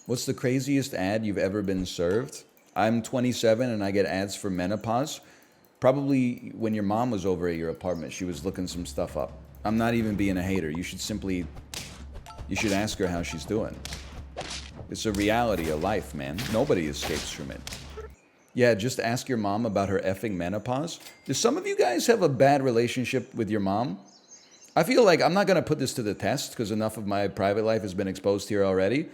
What's the craziest ad you've ever been served? I'm 27 and I get ads for menopause. Probably when your mom was over at your apartment, she was looking some stuff up. I'm not even being a hater. You should ask her how she's doing. It's a reality of life, man. Nobody escapes from it. Yeah, just ask your mom about her effing menopause. Do some of you guys have a bad relationship with your mom? I feel like I'm not going to put this to the test because enough of my private life has been exposed here already.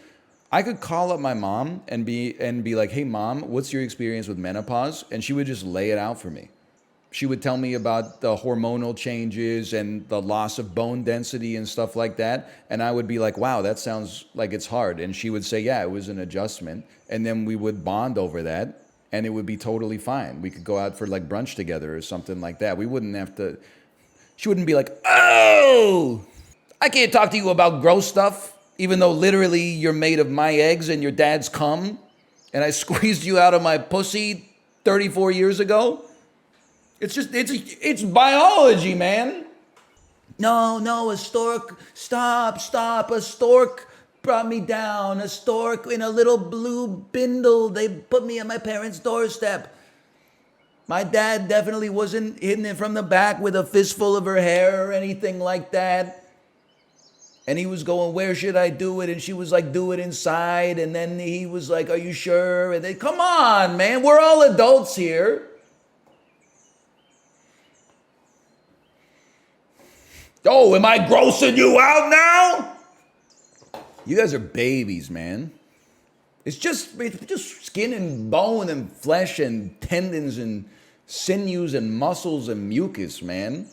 I could call up my mom and be like, hey, mom, what's your experience with menopause? And she would just lay it out for me. She would tell me about the hormonal changes and the loss of bone density and stuff like that. And I would be like, wow, that sounds like it's hard. And she would say, yeah, it was an adjustment. And then we would bond over that and it would be totally fine. We could go out for like brunch together or something like that. We wouldn't have to, she wouldn't be like, oh, I can't talk to you about gross stuff, even though literally you're made of my eggs and your dad's cum. And I squeezed you out of my pussy 34 years ago. It's biology, man. No, a stork, stop. A stork brought me down. A stork in a little blue bindle. They put me at my parents' doorstep. My dad definitely wasn't hitting it from the back with a fistful of her hair or anything like that. And he was going, where should I do it? And she was like, do it inside. And then he was like, are you sure? And they, come on, man, we're all adults here. Oh, am I grossing you out now? You guys are babies, man. It's just skin and bone and flesh and tendons and sinews and muscles and mucus, man.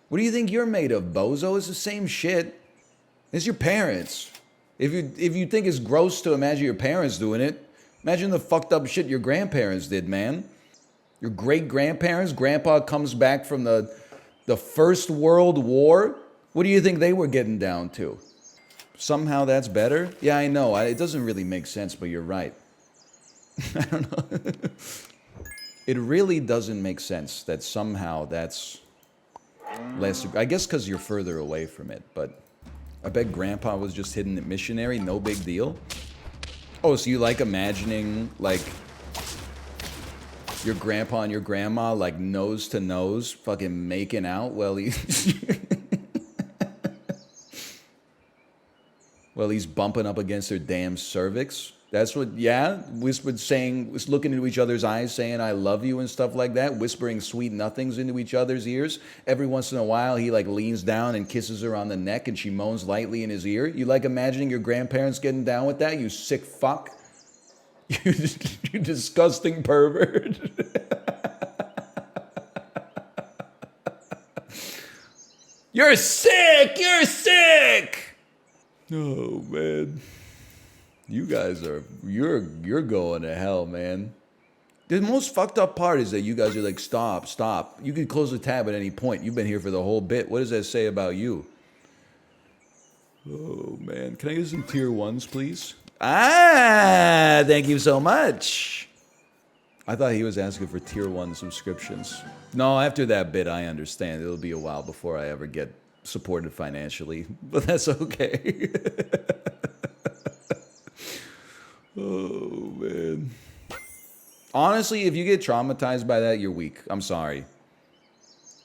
What do you think you're made of, bozo? It's the same shit. It's your parents. If you think it's gross to imagine your parents doing it, imagine the fucked up shit your grandparents did, man. Your great-grandparents, grandpa comes back from the First World War. What do you think they were getting down to? Somehow that's better? Yeah, I know. It doesn't really make sense, but you're right. I don't know. It really doesn't make sense that somehow that's less... I guess because you're further away from it, but I bet grandpa was just hitting it missionary, no big deal. Oh, so you like imagining, like, your grandpa and your grandma, like, nose to nose, fucking making out while he's bumping up against their damn cervix? That's what, yeah? Was looking into each other's eyes, saying, I love you and stuff like that, whispering sweet nothings into each other's ears. Every once in a while, he, like, leans down and kisses her on the neck and she moans lightly in his ear. You like imagining your grandparents getting down with that, you sick fuck? You disgusting pervert. You're sick! You're sick! Oh, man. You guys are, you're going to hell, man. The most fucked up part is that you guys are like, stop. You can close the tab at any point. You've been here for the whole bit. What does that say about you? Oh, man. Can I get some tier 1s, please? Ah, thank you so much. I thought he was asking for tier 1 subscriptions. No, after that bit, I understand. It'll be a while before I ever get supported financially, but that's okay. Oh, man. Honestly, if you get traumatized by that, you're weak. I'm sorry.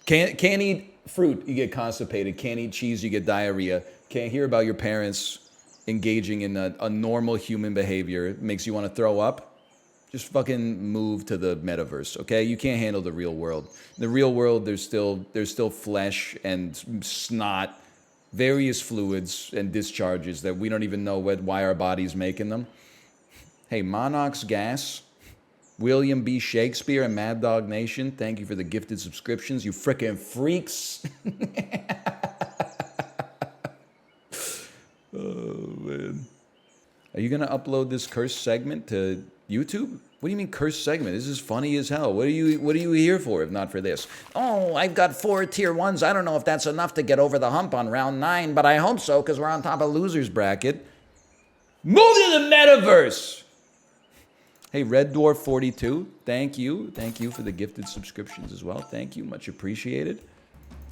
Can't eat fruit, you get constipated. Can't eat cheese, you get diarrhea. Can't hear about your parents engaging in a normal human behavior. It makes you want to throw up. Just fucking move to the metaverse, okay? You can't handle the real world. In the real world, there's still flesh and snot, various fluids and discharges that we don't even know why our body's making them. Hey, Monox Gas, William B. Shakespeare, and Mad Dog Nation, thank you for the gifted subscriptions, you frickin' freaks. Oh, man. Are you going to upload this cursed segment to YouTube? What do you mean cursed segment? This is funny as hell. What are you here for if not for this? Oh, I've got 4 tier 1s. I don't know if that's enough to get over the hump on round 9, but I hope so because we're on top of losers bracket. Move to the metaverse! Hey, Red Dwarf 42, thank you. Thank you for the gifted subscriptions as well. Thank you, much appreciated.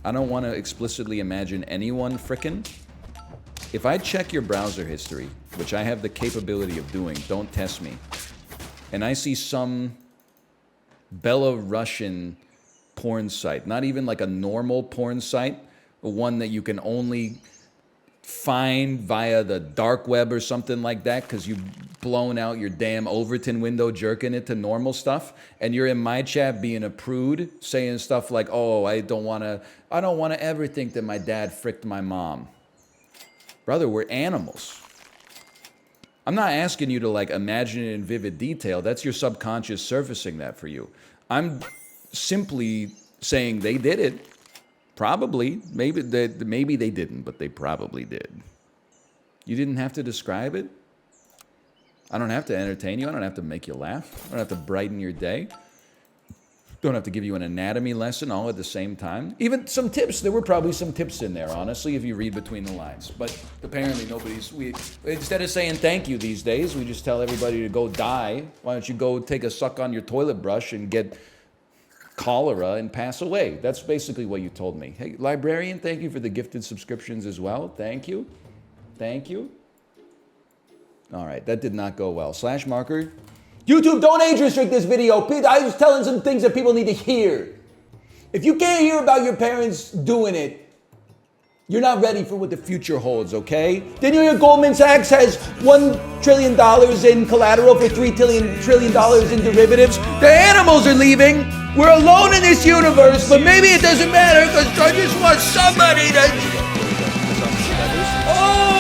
I don't want to explicitly imagine anyone frickin'. If I check your browser history, which I have the capability of doing, don't test me, and I see some Belarusian porn site, not even like a normal porn site, one that you can only find via the dark web or something like that because you've blown out your damn Overton window jerking it to normal stuff, and you're in my chat being a prude saying stuff like, oh, I don't want to ever think that my dad fricked my mom. Brother, we're animals. I'm not asking you to like imagine it in vivid detail. That's your subconscious surfacing that for you. I'm simply saying they did it. Probably. Maybe they didn't, but they probably did. You didn't have to describe it. I don't have to entertain you. I don't have to make you laugh. I don't have to brighten your day. Don't have to give you an anatomy lesson all at the same time. Even some tips. There were probably some tips in there, honestly, if you read between the lines. But apparently instead of saying thank you these days, we just tell everybody to go die. Why don't you go take a suck on your toilet brush and get cholera and pass away? That's basically what you told me. Hey, librarian, thank you for the gifted subscriptions as well. Thank you. Thank you. All right, that did not go well. Slash marker. YouTube, don't age restrict this video. I was telling some things that people need to hear. If you can't hear about your parents doing it, you're not ready for what the future holds, okay? Did you hear Goldman Sachs has $1 trillion in collateral for $3 trillion in derivatives? The animals are leaving. We're alone in this universe, but maybe it doesn't matter because I just want somebody to... Oh!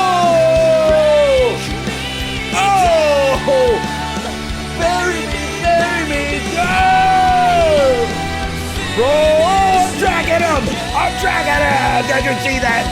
Bury me, go! Oh, I'm tracking him! Did you see that?